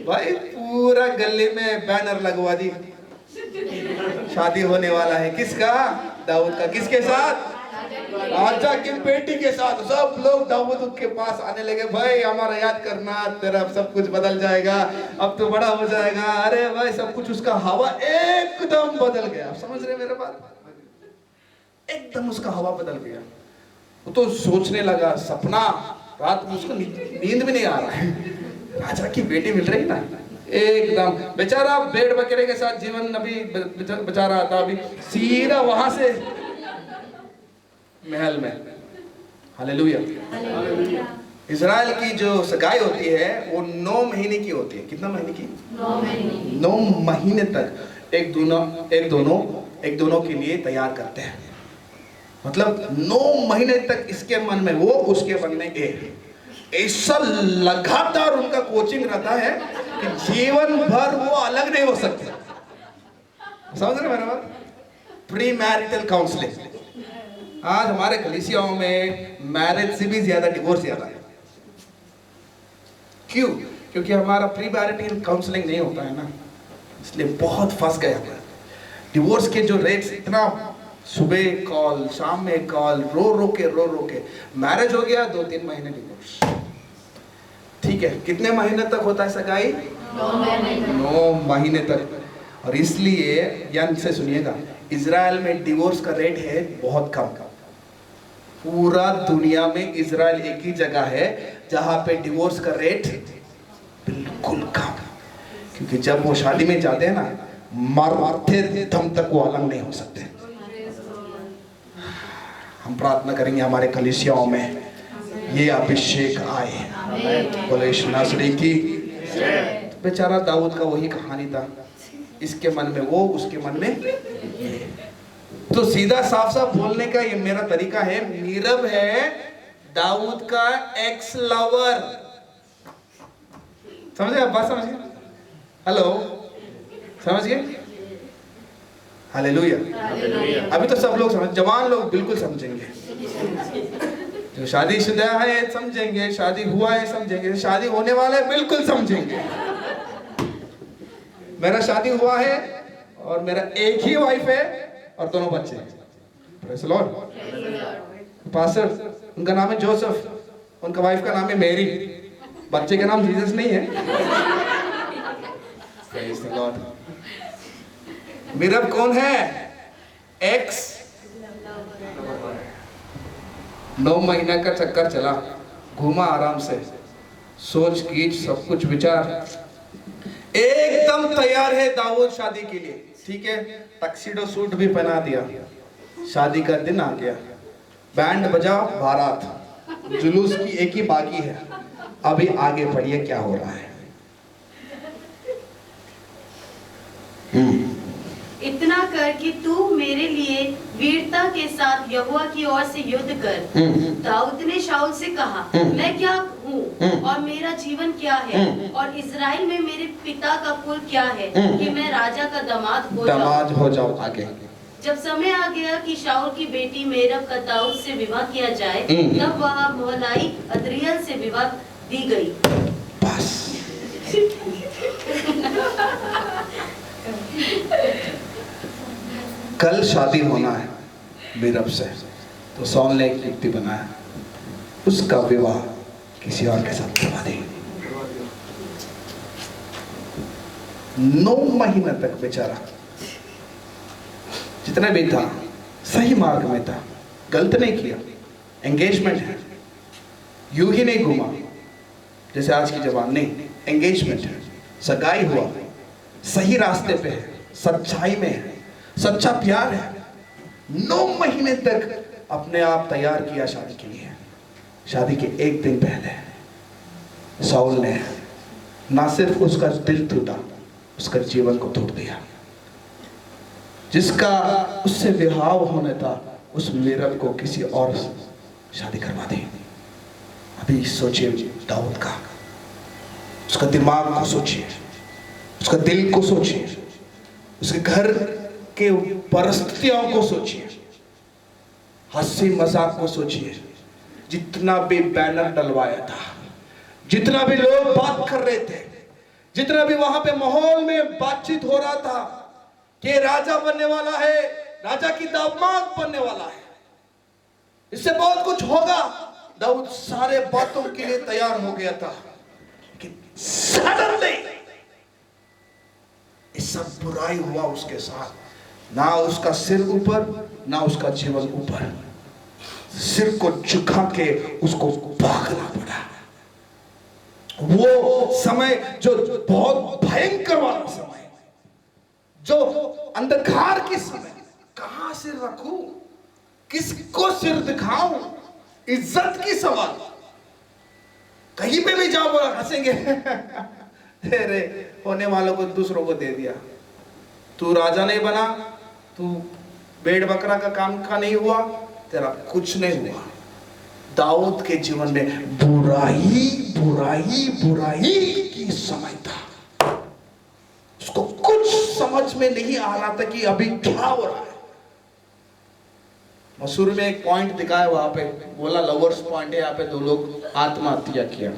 भाई पूरा गली में बैनर लगवा दी, शादी होने वाला है किसका? दाऊद का। किसके साथ? राजा की बेटी के साथ। सब लोग दाऊद के पास आने लगे, भाई हमारा याद करना, तेरा सब कुछ बदल जाएगा, अब तो बड़ा हो जाएगा। अरे भाई सब कुछ, उसका हवा एकदम बदल गया। आप समझ रहे मेरे बात? एकदम उसका हवा बदल गया। वो तो सोचने लगा, सपना, रात में उसको नींद भी नहीं आ रहा है, राजा की बेटी मिल रही ना। एकदम बेचारा भेड़ बकरे के साथ जीवन अभी बचा रहा था, अभी सीधा वहां से महल में। हालेलुया। इजराइल की जो सगाई होती है वो 9 महीने की होती है। कितना महीने की? 9 महीने तक एक दोनों के लिए तैयार करते हैं। मतलब 9 महीने तक इसके मन में वो, उसके मन में ये। ऐसा लगातार उनका कोचिंग रहता है कि जीवन भर वो अलग नहीं हो सकते। समझ रहे मेरा बात? Pre marital counselling. आज हमारे कलीसियाओं में मैरिज से भी ज्यादा डिवोर्स ज्यादा है। क्यों? क्योंकि हमारा प्री मैरिटल काउंसलिंग नहीं होता है ना, इसलिए बहुत फंस गए हम। डिवोर्स के जो रेट्स, इतना सुबह कॉल, शाम में कॉल, रो के मैरिज हो गया, 2-3 महीने डिवोर्स। ठीक है, कितने महीने तक होता है सगाई? 9 महीने तक। और इसलिए ध्यान से सुनिएगा, इजराइल में डिवोर्स का रेट है बहुत कम। पूरा दुनिया में इजराइल एक ही जगह है जहां पे डिवोर्स का रेट बिल्कुल कम। क्योंकि जब वो शादी में जाते हैं ना, मरते दम तक वो अलग नहीं हो सकते। हम प्रार्थना करेंगे हमारे कलीसियाओं में ये अभिषेक आए। बोले यीशु नासरी की। बेचारा दाऊद का वही कहानी था, इसके मन में वो, उसके मन में ये। तो सीधा साफ साफ बोलने का ये मेरा तरीका है। नीरव है दाऊद का एक्स लवर। समझे आप बात? समझ गए? हेलो, समझ गए? हालेलुया। अभी तो सब लोग समझ, जवान लोग बिल्कुल समझेंगे, जो शादीशुदा है समझेंगे, शादी हुआ है समझेंगे, शादी होने वाला है बिल्कुल समझेंगे। मेरा शादी हुआ है और मेरा एक ही वाइफ है और दोनों बच्चे हैं। Praise the Lord. पास्टर, उनका नाम है जोसेफ, उनका वाइफ का नाम है मैरी, बच्चे का नाम जीसस नहीं है। Praise the Lord. मीरब कौन है? एक्स। 9 महीना का चक्कर चला, घूमा आराम से, सोच खींच सब कुछ विचार, एकदम तैयार है दाऊद शादी के लिए। ठीक है, टक्सीडो सूट भी पहना दिया। शादी का दिन आ गया, बैंड बजा, बारात, जुलूस की एक ही बाकी है। अभी आगे पढ़िए क्या हो रहा है। इतना कर कि तू मेरे लिए वीरता के साथ यहोवा की ओर से युद्ध कर। दाऊद ने शाऊल से कहा, मैं क्या हूँ और मेरा जीवन क्या है और इजराइल में मेरे पिता का कुल क्या है कि मैं राजा का दामाद हो जाऊँ। आगे जब समय आ गया कि शाऊल की बेटी मेरब का दाऊद से विवाह किया जाए, तब वह मोहलाई अद्रियल से विवाह दी गई। बस कल शादी होना है मीरब से, तो सॉल ने एक युक्ति बनाया, उसका विवाह किसी और के साथ करवा दी। 9 महीने तक बेचारा जितना भी था सही मार्ग में था, गलत नहीं किया। एंगेजमेंट है, यूं ही नहीं घूमा जैसे आज की जवान, नहीं, एंगेजमेंट है, सगाई हुआ, सही रास्ते पे है, सच्चाई में है, सच्चा प्यार है। 9 महीने तक अपने आप तैयार किया शादी के लिए। शादी के एक दिन पहले शाऊल ने ना सिर्फ उसका दिल टूटा, उसका जीवन को तोड़ दिया। जिसका उससे विवाह होने था, उस मीरब को किसी और शादी करवा दी। अभी सोचिए दाऊद का, उसका दिमाग को सोचिए, उसका दिल को सोचिए, उसके घर के परिस्थितियों को सोचिए, हंसी मजाक को सोचिए, जितना भी बैनर डलवाया था, जितना भी लोग बात कर रहे थे, जितना भी वहां पे माहौल में बातचीत हो रहा था, कि राजा बनने वाला है, राजा की दामाद बनने वाला है, इससे बहुत कुछ होगा। दाऊद सारे बातों के लिए तैयार हो गया था, लेकिन सडनली ये सब बुराई हुआ उसके साथ। ना उसका सिर ऊपर, ना उसका जीवन ऊपर, सिर को झुका के उसको भागना पड़ा। वो समय जो बहुत भयंकर वाला समय, जो अंधकार की समय, कहां सिर रखूं, किसको सिर दिखाऊं, इज्जत की सवाल। कहीं पे भी जाओ बोला हंसेंगे तेरे होने वालों को दूसरों को दे दिया, तू राजा नहीं बना, तू भेड़ बकरा का काम का नहीं हुआ, तेरा कुछ नहीं हुआ। दाऊद के जीवन में बुराई बुराई बुराई की समय था। उसको कुछ समझ में नहीं आ रहा था कि अभी क्या हो रहा है। मसूर में एक पॉइंट दिखाया, वहां पे बोला लवर्स पॉइंट है, यहाँ पे 2 लोग आत्महत्या किया।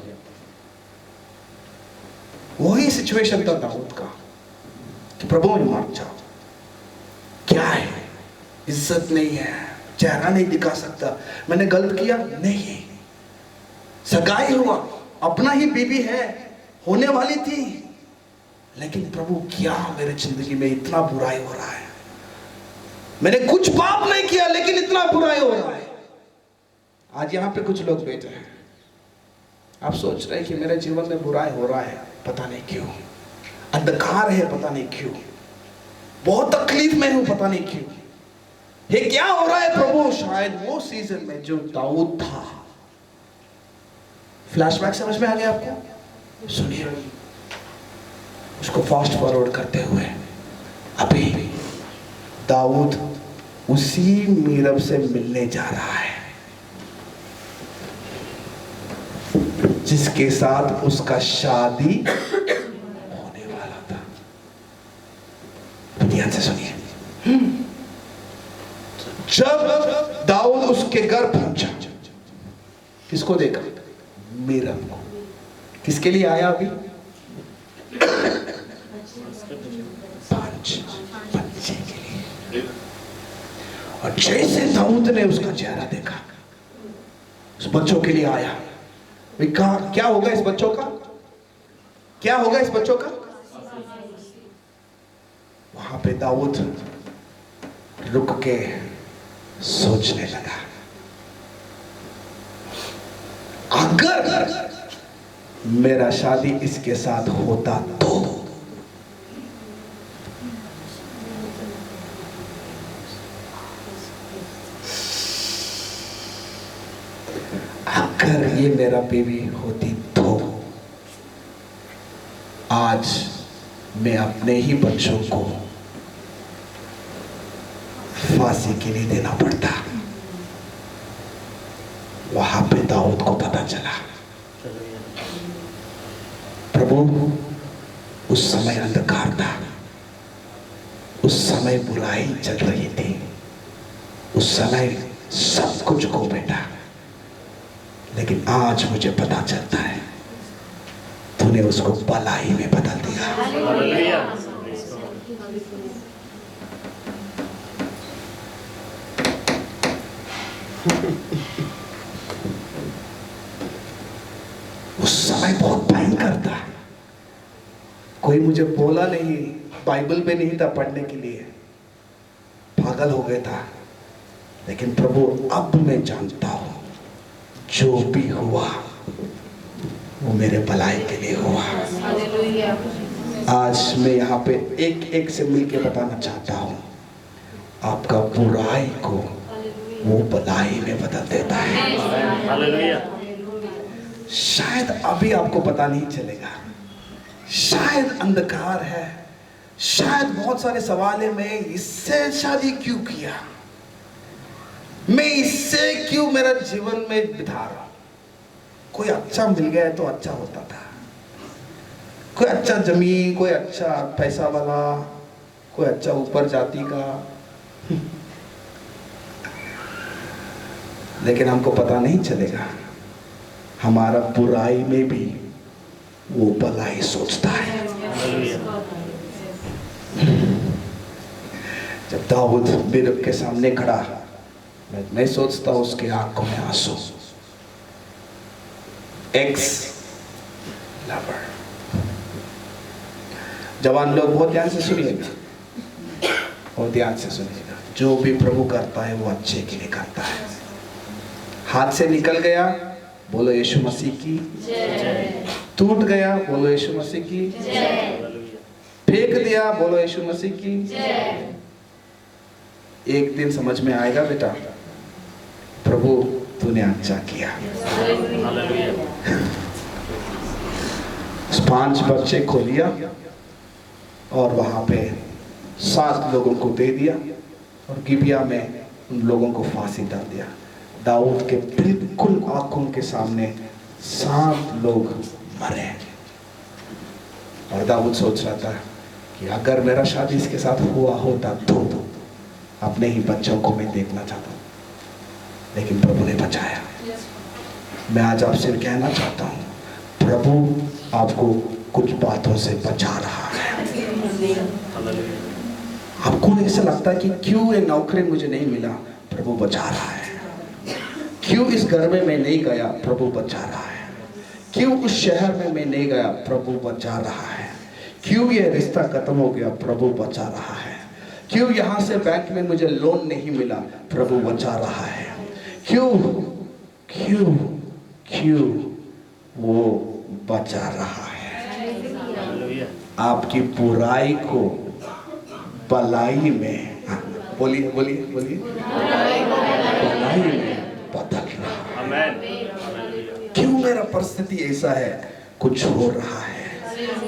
वही सिचुएशन था दाऊद का कि प्रभु मैं मर जाऊं, क्या है, इज्जत नहीं है, चेहरा नहीं दिखा सकता, मैंने गलत किया नहीं, सगाई हुआ, अपना ही बीबी है, होने वाली थी, लेकिन प्रभु क्या मेरे जिंदगी में इतना बुराई हो रहा है, मैंने कुछ पाप नहीं किया लेकिन इतना बुराई हो रहा है। आज यहाँ पे कुछ लोग बैठे हैं, आप सोच रहे हैं कि मेरे जीवन में बुराई हो रहा है, पता नहीं क्यों, अंधकार है, पता नहीं क्यों, बहुत तकलीफ में हूं, पता नहीं क्यों, ये क्या हो रहा है प्रभु। शायद वो सीजन में जो दाऊद था, फ्लैशबैक समझ में आ गया आपको? सुनिए, उसको फास्ट फॉरवर्ड करते हुए अभी दाऊद उसी मीरब से मिलने जा रहा है जिसके साथ उसका शादी होने वाला था। ध्यान से सुनिए, जब दाऊद उसके घर पहुंचा, किसको देखा? मीरब को। किसके लिए आया अभी? बच्चे के लिए। और जैसे दाऊद ने उसका चेहरा देखा, उस बच्चों के लिए आया। कहा क्या होगा इस बच्चों का, क्या होगा इस बच्चों का? वहां पे दाऊद रुक के सोचने लगा, अगर मेरा शादी इसके साथ होता तो अगर ये मेरा बेबी होती तो आज मैं अपने ही बच्चों को फांसी के लिए देना पड़ता। वहां पे दाऊद को पता चला, प्रभु उस समय अंधकार था, उस समय बुराई चल रही थी, उस समय सब कुछ खो बैठा, लेकिन आज मुझे पता चलता है तूने उसको भलाई में बदल दिया। उस समय बहुत भयंकर था, कोई मुझे बोला नहीं, बाइबल पे नहीं था पढ़ने के लिए, पागल हो गया था, लेकिन प्रभु अब मैं जानता हूं जो भी हुआ वो मेरे भलाई के लिए हुआ। आज मैं यहाँ पे एक एक से मिलके बताना चाहता हूँ, आपका बुराई को वो भलाई में बदल देता है। शायद अभी आपको पता नहीं चलेगा, शायद अंधकार है, शायद बहुत सारे सवाल है, मैं इससे शादी क्यों किया, मैं इससे क्यों मेरा जीवन में बिता रहा हूं, कोई अच्छा मिल गया तो अच्छा होता था, कोई अच्छा जमीन, कोई अच्छा पैसा वाला, कोई अच्छा ऊपर जाति का, लेकिन हमको पता नहीं चलेगा हमारा बुराई में भी वो भलाई सोचता है। दाऊद बिरब के सामने खड़ा, मैं सोचता हूँ उसके आंखों में आंसू। X lover. जवान लोग बहुत ध्यान से सुनिएगा, और ध्यान से सुनिएगा। जो भी प्रभु करता है वो अच्छे के लिए करता है। हाथ से निकल गया, बोलो यीशु मसीह की जय। टूट गया, बोलो यीशु मसीह की जय। फेंक दिया, बोलो यीशु मसीह की जय। एक दिन समझ में आएगा बेटा, प्रभु तूने अच्छा किया। 5 बच्चे को लिया और वहां पे 7 लोगों को दे दिया, और गिबिया में उन लोगों को फांसी डाल दिया। दाऊद के बिल्कुल आंखों के सामने 7 लोग मरे, और दाऊद सोच रहा था कि अगर मेरा शादी इसके साथ हुआ होता तो अपने ही बच्चों को मैं देखना चाहता हूँ, लेकिन प्रभु ने बचाया। मैं आज आपसे कहना चाहता हूँ, प्रभु आपको कुछ बातों से बचा रहा है। आपको ऐसा लगता है कि क्यों ये नौकरी मुझे नहीं मिला, प्रभु बचा रहा है। क्यों इस घर में मैं नहीं गया, प्रभु बचा रहा है। क्यों उस शहर में मैं नहीं गया, प्रभु बचा रहा है। क्यों ये रिश्ता खत्म हो गया, प्रभु बचा रहा है। क्यों यहाँ से बैंक में मुझे लोन नहीं मिला, प्रभु बचा रहा है। क्यों क्यों क्यों वो बचा रहा है। आपकी बुराई को भलाई में, बोलिए बोलिए बोलिए, भलाई में बदल रहा है। क्यों मेरा परिस्थिति ऐसा है, कुछ हो रहा है।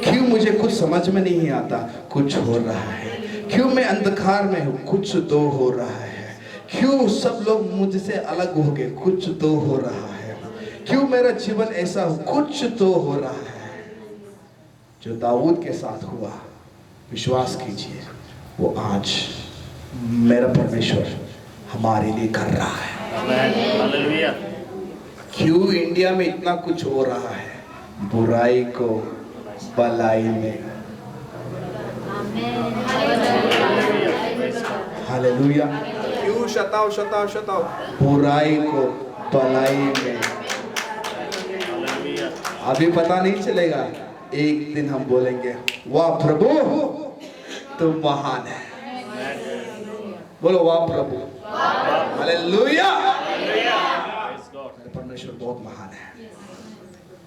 क्यों मुझे कुछ समझ में नहीं आता, कुछ हो रहा है। क्यों मैं अंधकार में हूँ, कुछ तो हो रहा है। क्यों सब लोग मुझसे अलग हो गए, कुछ तो हो रहा है। क्यों मेरा जीवन ऐसा हो, कुछ तो हो रहा है। जो दाऊद के साथ हुआ, विश्वास कीजिए, वो आज मेरा परमेश्वर हमारे लिए कर रहा है। क्यों इंडिया में इतना कुछ हो रहा है, बुराई को भलाई में। हालेलुया। क्यों शताओ शताओ शताओ, बुराई को भलाई में। अभी पता नहीं चलेगा, एक दिन हम बोलेंगे, वाह प्रभु तुम महान है। बोलो वाह प्रभु, हालेलुया। परमेश्वर बहुत महान है।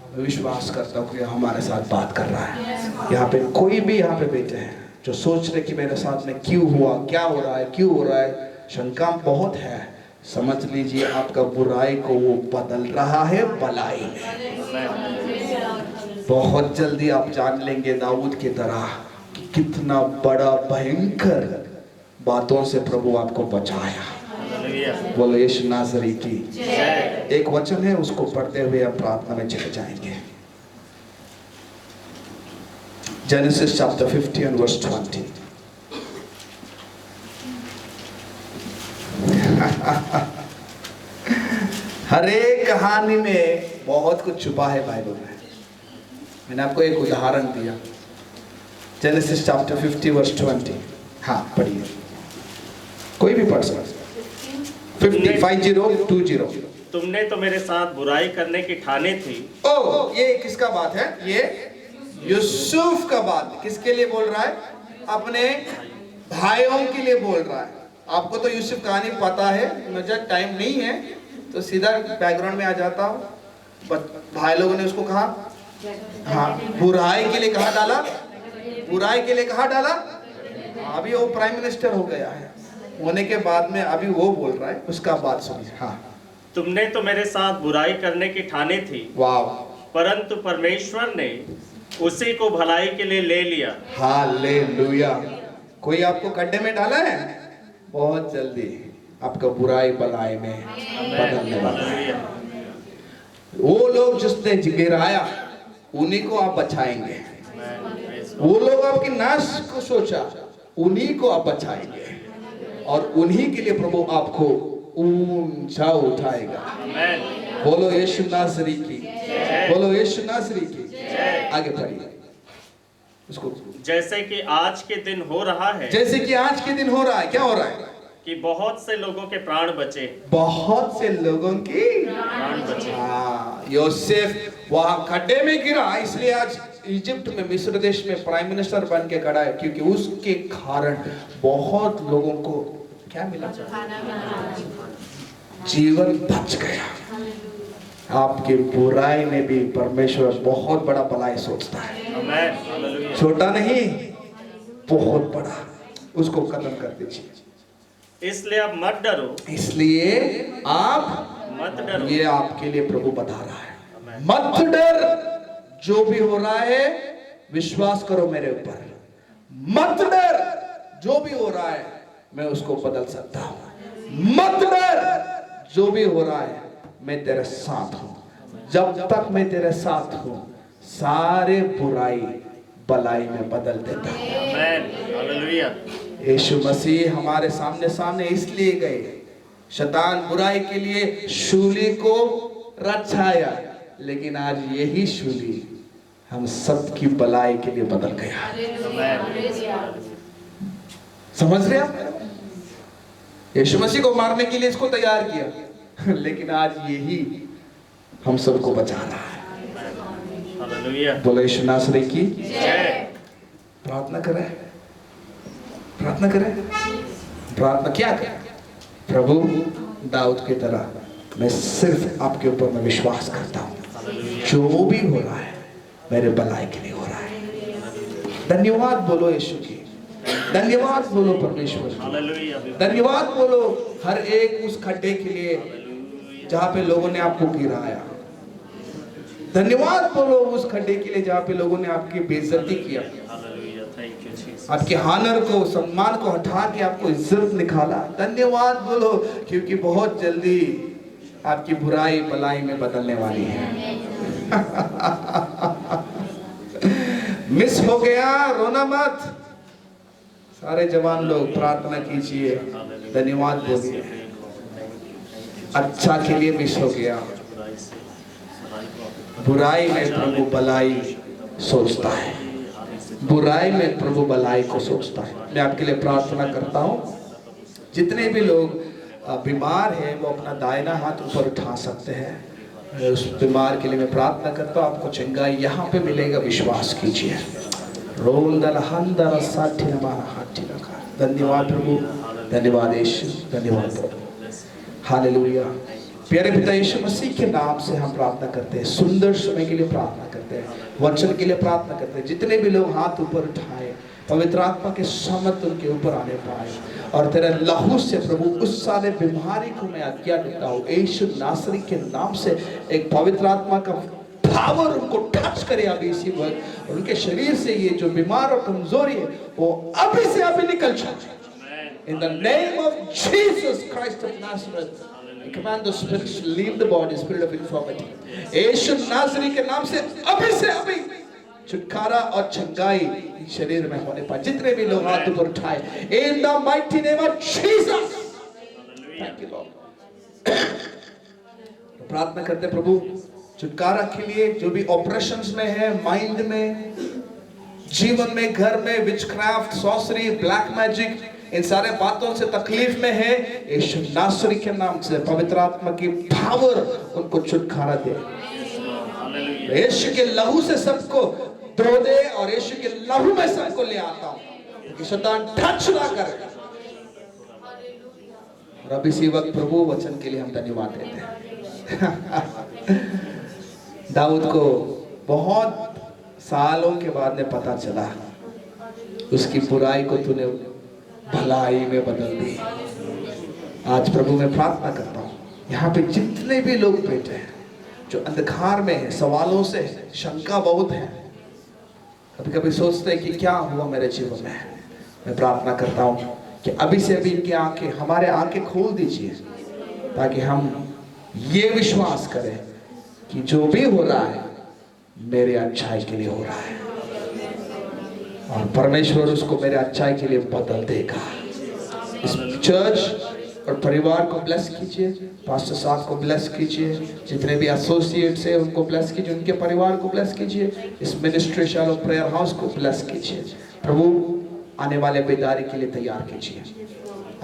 मैं विश्वास करता हूँ कि हमारे साथ बात कर रहा है। यहाँ पे कोई भी यहाँ पे बैठे हैं जो सोच रहे कि मेरे साथ में क्यों हुआ, क्या हो रहा है, क्यों हो रहा है, शंका बहुत है। समझ लीजिए आपका बुराई को वो बदल रहा है भलाई में। बहुत जल्दी आप जान लेंगे दाऊद की तरह कि कितना बड़ा भयंकर बातों से प्रभु आपको बचाया। बोलो यीशु नासरी की जय। एक वचन है, उसको पढ़ते हुए हम प्रार्थना में चले जाएंगे। Genesis chapter 50 and verse 20। हर एक कहानी में बहुत कुछ छुपा है बाइबल में। मैंने आपको एक उदाहरण दिया, जेनेसिस चैप्टर 50 verse 20। हाँ पढ़िए, कोई भी पढ़ सकता। 50 तुमने तो मेरे साथ बुराई करने की ठानी थी। ओ, ये किसका बात है? ये यूसुफ का बात। किसके लिए बोल रहा है? अपने भाइयों के लिए बोल रहा है। आपको तो यूसुफ कहानी पता है, मुझे टाइम नहीं है तो सीधा बैकग्राउंड में आ जाता हूँ। भाई लोगों ने उसको कहा, हाँ बुराई के लिए कहा डाला, बुराई के लिए कहा डाला। अभी वो प्राइम मिनिस्टर हो गया है, होने के बाद में अभी वो बोल रहा है, उसका बात सुनिए। हाँ, तुमने तो मेरे साथ बुराई करने की ठानी थी, वाह, परंतु परमेश्वर ने उसी को भलाई के लिए ले लिया। हालेलुया। कोई आपको गड्ढे में डाला है, बहुत जल्दी आपका बुराई भलाई में बदलने वाला है। वो लोग जिसने गिराया उन्हीं को आप बचाएंगे। वो लोग आपकी नाश को सोचा, उन्हीं को आप बचाएंगे, और उन्हीं के लिए प्रभु आपको ऊंचा उठाएगा। बोलो यीशु नासरी की, बोलो यीशु नासरी की। आगे पढ़िए उसको। जैसे कि आज के दिन हो रहा है जैसे कि आज के दिन हो रहा है। क्या हो रहा है? कि बहुत से लोगों के प्राण बचे। बहुत से लोगों की प्राण बचे। योसेफ वहां खड्डे में गिरा, इसलिए आज इजिप्ट में, मिस्र देश में प्राइम मिनिस्टर बन के खड़ा है, क्योंकि उसके कारण बहुत लोगों को क्या मिला? जीवन बच गया। आपके बुराई में भी परमेश्वर बहुत बड़ा भलाई सोचता है। आमीन। छोटा नहीं, बहुत बड़ा। उसको खत्म कर दीजिए। इसलिए आप मत डरो। इसलिए आप मत डरो। ये आपके लिए प्रभु बता रहा है, मत डर। जो भी हो रहा है विश्वास करो मेरे ऊपर। मत डर, जो भी हो रहा है मैं उसको बदल सकता हूं। मत डर, जो भी हो रहा है मैं तेरे साथ हूं। जब तक मैं तेरे साथ हूं सारे बुराई भलाई में बदल देता हूं। आमीन। हालेलुया। यीशु मसीह हमारे सामने सामने इसलिए गए, शैतान बुराई के लिए शूली को रचाया, लेकिन आज यही शूली हम सबकी भलाई के लिए बदल गया। समझ रहे आप? यीशु मसीह को मारने के लिए इसको तैयार किया, लेकिन आज यही हम सबको बचा रहा है। हालेलुया। बोलो यीशु नासरी की जय। प्रार्थना करें, प्रार्थना करें। प्रार्थना क्या करें? प्रभु दाऊद की तरह मैं सिर्फ आपके ऊपर मैं विश्वास करता हूँ। जो भी हो रहा है मेरे भलाई के लिए हो रहा है। धन्यवाद बोलो यीशु की, धन्यवाद बोलो परमेश्वर। हालेलुया। धन्यवाद बोलो हर एक उस खड्डे के लिए जहाँ पे लोगों ने आपको गिराया। धन्यवाद बोलो उस खड्डे के लिए जहाँ पे लोगों ने आपकी बेइज्जती किया, आपके हानर को, सम्मान को हटा के आपको इज्जत निकाला। धन्यवाद बोलो, क्योंकि बहुत जल्दी आपकी बुराई भलाई में बदलने वाली है। मिस हो गया, रोना मत। सारे जवान लोग प्रार्थना कीजिए, धन्यवाद बोलिए। अच्छा के लिए मिस हो गया। बुराई में प्रभु भलाई सोचता है, बुराई में प्रभु भलाई को सोचता है। मैं आपके लिए प्रार्थना करता हूँ, जितने भी लोग बीमार हैं वो अपना दाहिना हाथ ऊपर उठा सकते हैं। उस बीमार के लिए मैं प्रार्थना करता हूँ, आपको चंगाई यहाँ पे मिलेगा, विश्वास कीजिए। धन्यवाद प्रभु, धन्यवाद यीशु, धन्यवाद प्रभु। हालेलुया। प्यारे पिता यीशु मसीह के नाम से हम प्रार्थना करते हैं, सुंदर समय के लिए प्रार्थना करते हैं, वचन के लिए प्रार्थना करते हैं। जितने भी लोग हाथ ऊपर उठाए, पवित्र आत्मा के सामर्थ उनके ऊपर आने पाए, और तेरे लहू से प्रभु उस सारे बीमारी को मैं आज्ञा देता हूँ यीशु नासरी के नाम से। एक पवित्र आत्मा का पावर उनको टच करे अभी इसी वक्त, उनके शरीर से ये जो बीमार और कमजोरी है वो अभी से अभी निकल जाए। In the name of Jesus Christ of Nazareth, I command the spirits to leave the body, spirit of infirmity. यीशु नासरी के नाम से अभी छुटकारा और चंगाई शरीर में होने पाए। जितने भी लोग हाथ ऊपर उठाए, in the mighty name of Jesus. Thank you Lord. प्रार्थना करते प्रभु छुटकारा के लिए, जो भी ऑपरेशंस में है, माइंड में, जीवन में, घर में, विचक्राफ्ट, सॉर्सरी, ब्लैक मैजिक, इन सारे बातों से तकलीफ में है, यीशु नासरी के नाम से पवित्र आत्मा की पावर उनको छुटकारा दे। यीशु के लहू से सबको धो दे, और यीशु के लहू में सबको ले आता हूं कि शैतान टच ना करे। और अब इसी वक्त प्रभु वचन के लिए हम धन्यवाद देते हैं। दाऊद को बहुत सालों के बाद में पता चला, उसकी बुराई को तूने भलाई में बदल दी। आज प्रभु मैं प्रार्थना करता हूँ, यहाँ पे जितने भी लोग बैठे हैं जो अंधकार में हैं, सवालों से शंका बहुत है, कभी कभी सोचते हैं कि क्या हुआ मेरे जीवन में, मैं प्रार्थना करता हूँ कि अभी से अभी इनकी आंखें, हमारे आंखें खोल दीजिए, ताकि हम ये विश्वास करें कि जो भी हो रहा है मेरे अच्छाई के लिए हो रहा है, और परमेश्वर उसको मेरे अच्छाई के लिए बदल देगा। इस चर्च और परिवार को ब्लेस कीजिए, पास्टर साहब को ब्लेस कीजिए, जितने भी एसोसिएट्स हैं उनको ब्लेस कीजिए, उनके परिवार को ब्लेस कीजिए, इस मिनिस्ट्री शालो प्रेयर हाउस को ब्लेस कीजिए। प्रभु आने वाले बेदारी के लिए तैयार कीजिए।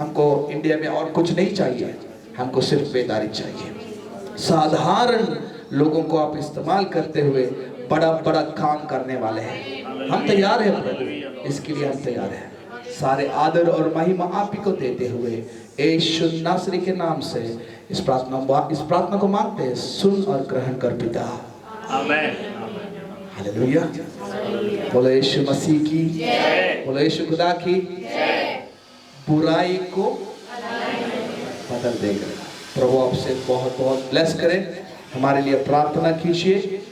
हमको इंडिया में और कुछ नहीं चाहिए, हमको सिर्फ बेदारी चाहिए। साधारण लोगों को आप इस्तेमाल करते हुए बड़ा बड़ा काम करने वाले हैं। हम तैयार हैं प्रभु, इसके लिए हम तैयार हैं। सारे आदर और महिमा आप ही को देते हुए यीशु नासरी के नाम से इस प्रार्थना को मांगते हैं। सुन और ग्रहण कर पिता, आमेन। हालेलुया। बोलो यीशु मसीह की, बोलो यीशु खुदा की। बुराई को बदल देगा। प्रभु आपसे बहुत बहुत ब्लेस करें। हमारे लिए प्रार्थना कीजिए।